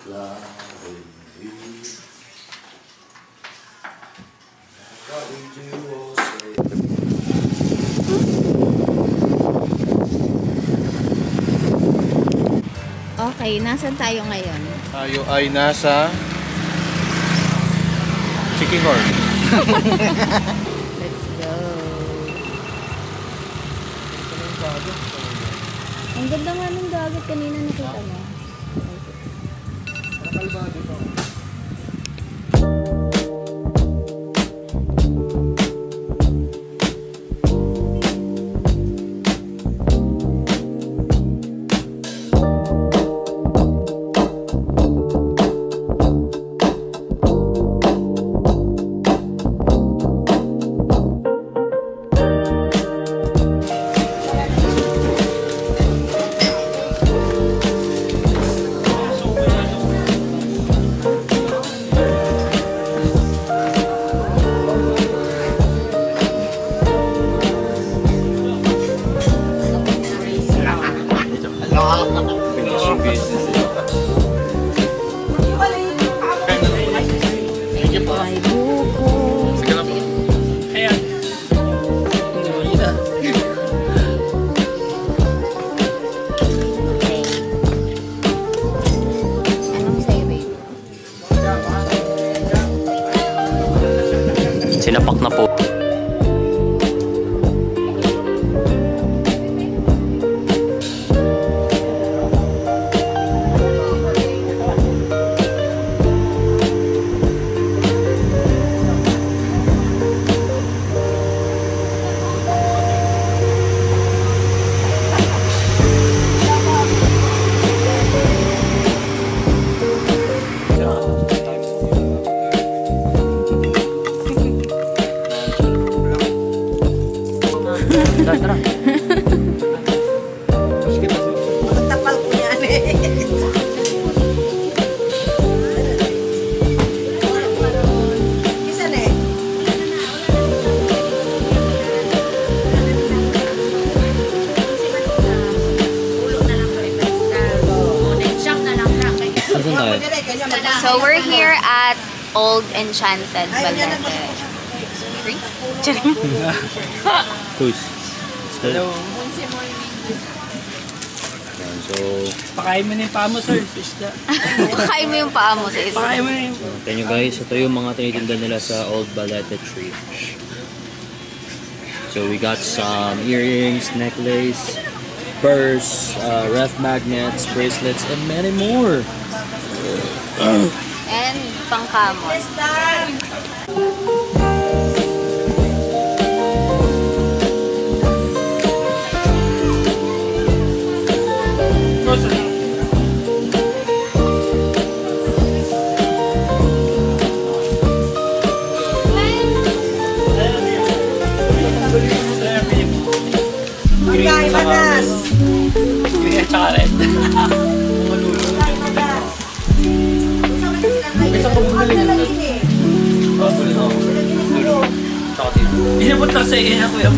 Okay, nasan tayo ngayon? Tayo ay nasa Sikihor. Let's go. Ang ganda nga ng dagat kanina, nakita mo. Nakalbado pa. Sinapak na po. Tara. Matapal ko yan eh. Kisan eh. So we're here at Old Enchanted Balete. Who's? Hello. So, pakain mo na yung paa mo, sir. Pakain mo yung paa mo sa isa. Pakain mo na yung... tignan nyo guys, ito yung mga tinitinda nila sa Old Balete Tree. So we got some earrings, necklace, purse, ref magnets, bracelets, and many more. And pangkamot. Magkain magas. Green at saka red. Magkain magas. Isa ko bumalik na lang eh. Oh, buli ko. Inabot na sa iyo na kuya.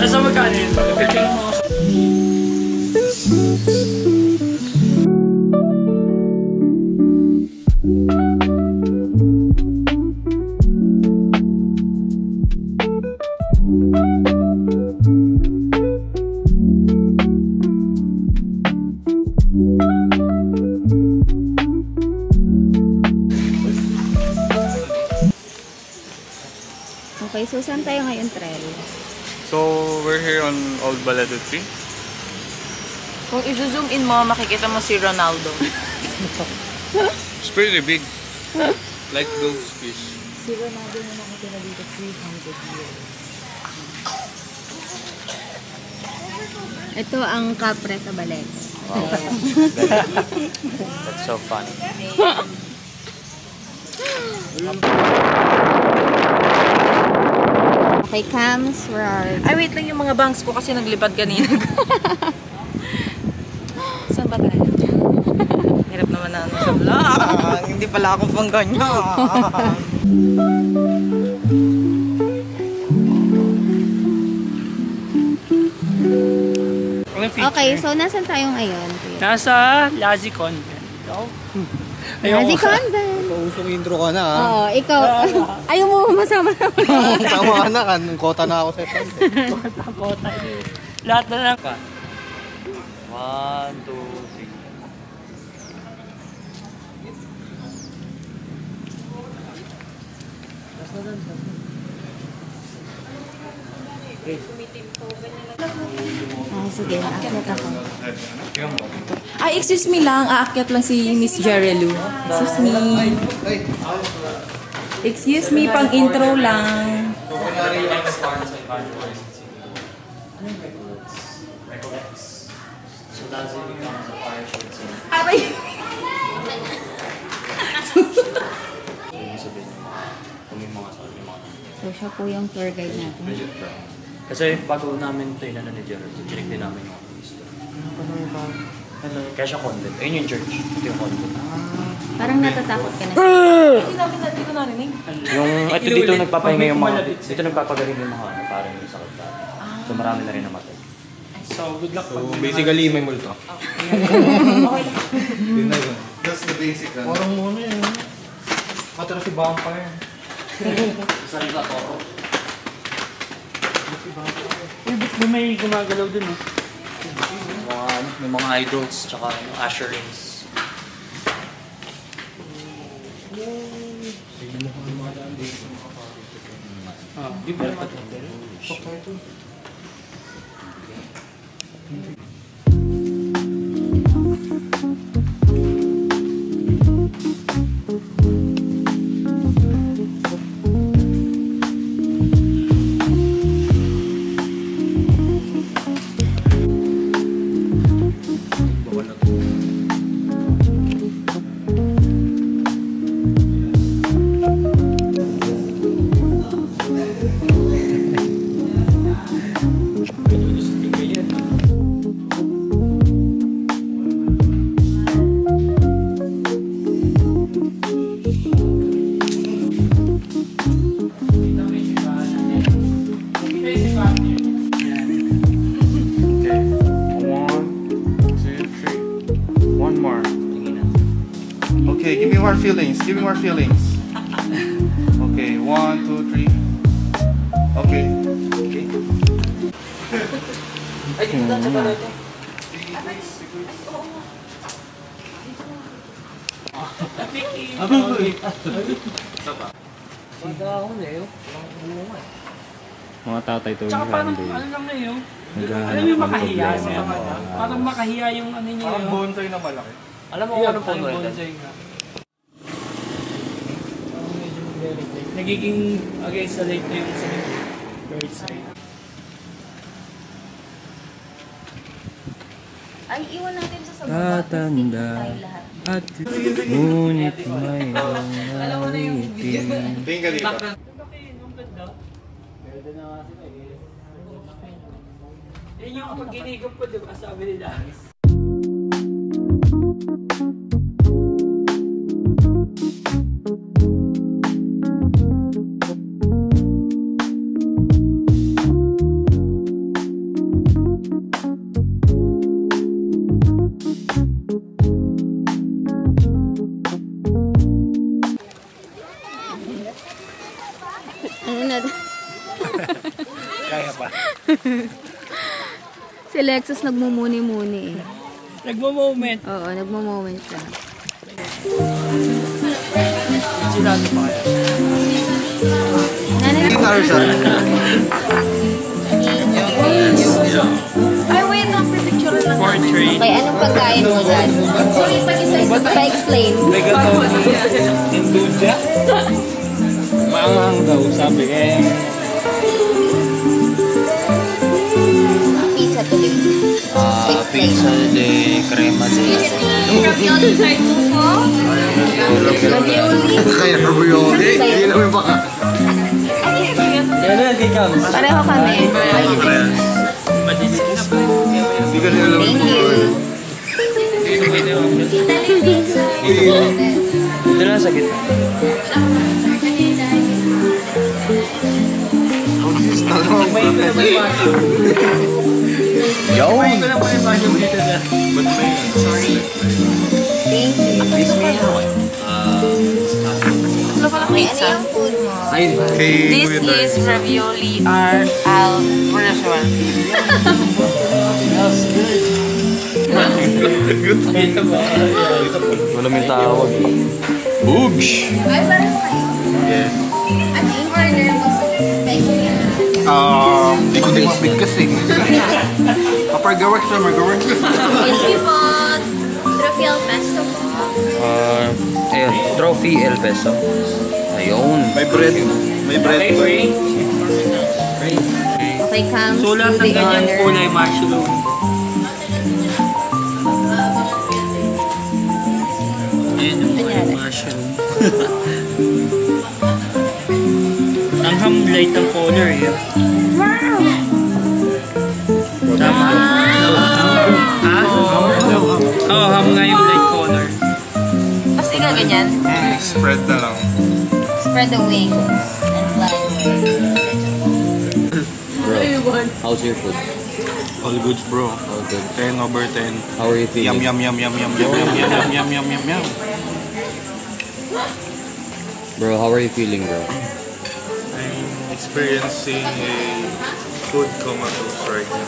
Nasa magkano yun? Pagkapiling mo. Okay, so saan tayo ngayon, Trel? So, we're here on Old Balete Tree. Kung i-zoom in mo, makikita mo si Ronaldo. It's pretty big. Like those fish. Si Ronaldo na nakatira dito 300 years. Ito ang kapre sa Balete. Wow. That's so funny. Okay, Cams, where are you? Ay, wait lang yung mga bangs ko kasi naglipad kanina. Saan ba tayo? Hirap naman na ano sa vlog. Hindi pala ako pang ganyan. Okay, so nasan tayo ngayon, Kuya? Nasa Lazi Convent. Lazi Convent. Pausong intro ka na, ha? Oo, ikaw. Ayaw mo masama naman. Tama ka na, kota na ako sa ito. Kota. Lahat na lang. 1, 2, 3. Sige, aakyat ako. Ay, excuse me lang. Aakyat lang si Miss Jerelu. Excuse me. Excuse me, pang intro lang. Aray! So, siya po yung tour guide natin. Kasi bago namin ito yung ni Gerald, chinik din namin yung list. Kaya siya convent. Ayun yung church. Ito yung convent. Parang natatakot ka na. Hindi ko narinig. Yung, at dito nagpapahinga yung mga, dito nagpapagaling yung mga ano, parang yung sakit pa. So marami na rin namatay. So, good luck. So, basically, may multo. That's the basic. Parang muna yun. Matira si vampire. Uy, may gumagalaw dun eh. May mga idols, tsaka yung usherings. Di ba naman? Okay, give me more feelings. Give me more feelings. Okay, 1, 2, 3. Okay. Ay, dito na sa pala ito. Mga tatay to Tsaka yung parang, Sunday. ano lang na yun? Naghahanap Alam mo yung ng makahiya problema sa yan. mga. Parang makahiya yung ano niya Parang yun. bonsai na malaki. Alam mo Yeah, kung anong puno parang yun? bonsai nga. Medyo magre-reflect. Nagiging against the lake na yung sa bird side. Ay, iwan natin sa Tatanda at ngunit may awitin. Tingin ka dito. Yun yung kapag ginigap po, diba? Sabi nila. Ano na? Kaya pa. Si Lexus nagmumuni-muni eh. Nagmo-moment. Oo, nagmo-moment siya. Sinado pa kaya? Nanay, Guitar siya. Ay, wait. Picture lang. Portrait. okay, anong pagkain mo dyan? Pa-explain. May gato. Induja. Maangang daw, sabi eh. Pizza today. Pizza de crema de Ravioli. Kaya ravioli. Hindi namin baka. Yan na, di ka. Pareho kami. Hindi ka nila lang. Thank you. Dito na sa gitna. This is talong. Yo! Kumain ko lang po yung mushroom dito na. Thank you. May Ano isa. yung food mo? Ayun. Kay This Kuya Dre. is ravioli al restaurant. Wala may tawag. Boogs! Ay, parang kayo. Yes. Ano yung order mo sa spicy na? Di ko din mabigkas eh. Kapag gawak siya, mag-gawak siya. Excuse me po. Truffle pesto po. Ayun, trophy El Peso. Ayun. May bread. May bread. Okay, free. Okay, comes So, lahat to ng the ganyan honor. kulay mushroom. Ayan yung kulay mushroom. Ang ham-light ang color eh. Tama? Ha? Oo, ham nga yung light color. Tapos ganyan. Spread na lang. Spread the wings and fly away. Bro, how's your food? All goods, bro. All good. 10 over 10. How are you feeling? Yum, yum, yum, yum, yum, yum, yum, yum, yum, yum, yum, yum. Bro, how are you feeling, bro? I'm experiencing a food comatose right now.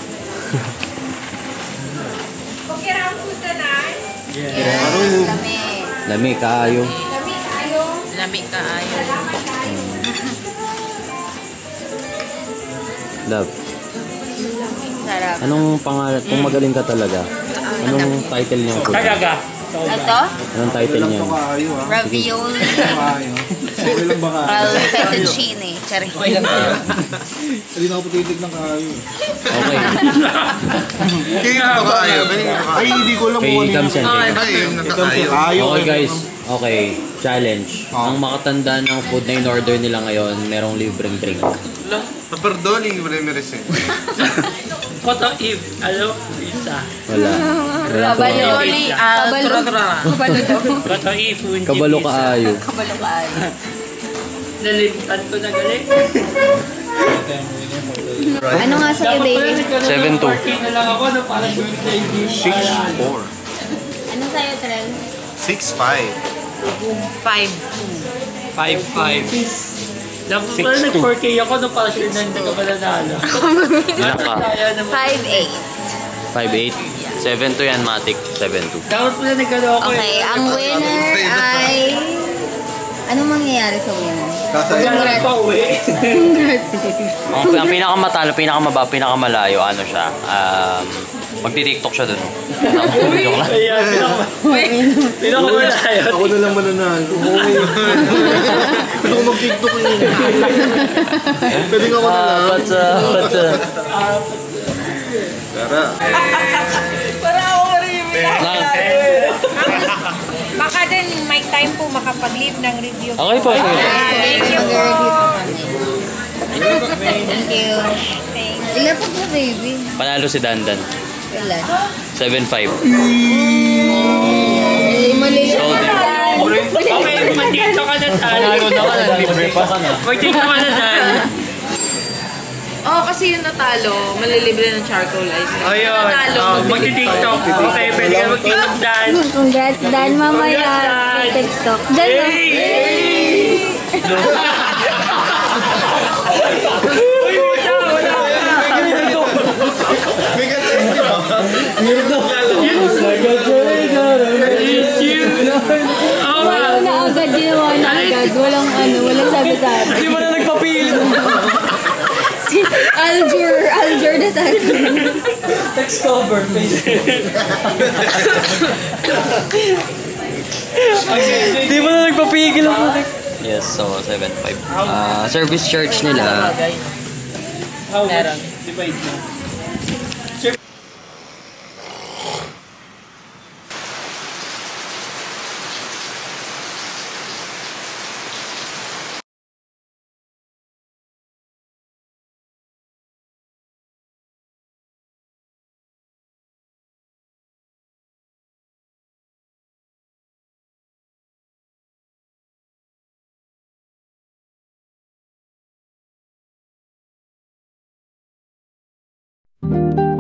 Kami. Lami, kaayo. Lamig ka ayaw. Love, Sarap. anong pangalan? Kung magaling ka talaga, anong title niyang food? Talaga. Ito? Anong title niyan? Ravioli Okay lang ba ka? al fettuccine. Charing. Hindi na ako patitig ng kayo. Okay. Kaya ito kaayo. Ay, hindi ko alam Kay kung ano Cam yung... Sen. Ay, nakakaayo. Kayo. Okay guys, okay. Challenge. Ang makatanda ng food na in-order nila ngayon, merong libreng drink. Paperdoli, wala yung meresin. Koto Eve. Ano? Isa. Wala. Wala to. Ravioli al tura-tura. Koto Eve. Kabalo kaayo. Kabalo ka ay. Nalimtan ko na galing. Ano nga sa'yo, David? 7-2. Na lang ako na parang birthday gift. 6-4. Ano sa'yo, Trel? 6-5. 5. 5-5. Parang nag-4K ako nung parang sure na hindi ka pala nalo. Ilan ka? 5-8. 5'8". 7'2" yan, Matic. 7'2". Dapat pala nagano ako Okay, ang winner ay... Anong mangyayari sa winner? Congrats. Pa uwi. Ang pinakamatalo, pinakamalayo, ano siya, magti-tiktok siya dun. Joke lang. Kaya pinakamalayo. Ako na lang mananalo. Ako mag-tiktok yun. Pwede nga ako na lang. Tara. Para ako rin. Baka din may time po makapag-leave ng review. Okay po. Thank you. Mag-review po kami. Thank you. Ilan po po, baby? Panalo si Dandan. Ilan? 7'5". Mali lang. Okay, mag-tiktok ka na tayo. Libre pa ka na. Mag-tiktok ka na tayo. Oh, kasi yung natalo, malilibre ng charcoal ice. Ayun. Natalo, Mag-tiktok. Okay, pwede ka mag-tiktok dyan. Congrats, Dan. Mamaya. TikTok. Diyan na. Wala na agad. Ginawa na agad. Walang sabi-sabi. Hindi mo na nagpapili. Si Aljur na sa akin. Text cover, Facebook. Hindi mo na nagpapigil ang Matic. Yes, so 7'5". Service charge nila. Meron. Divide mo. Thank you.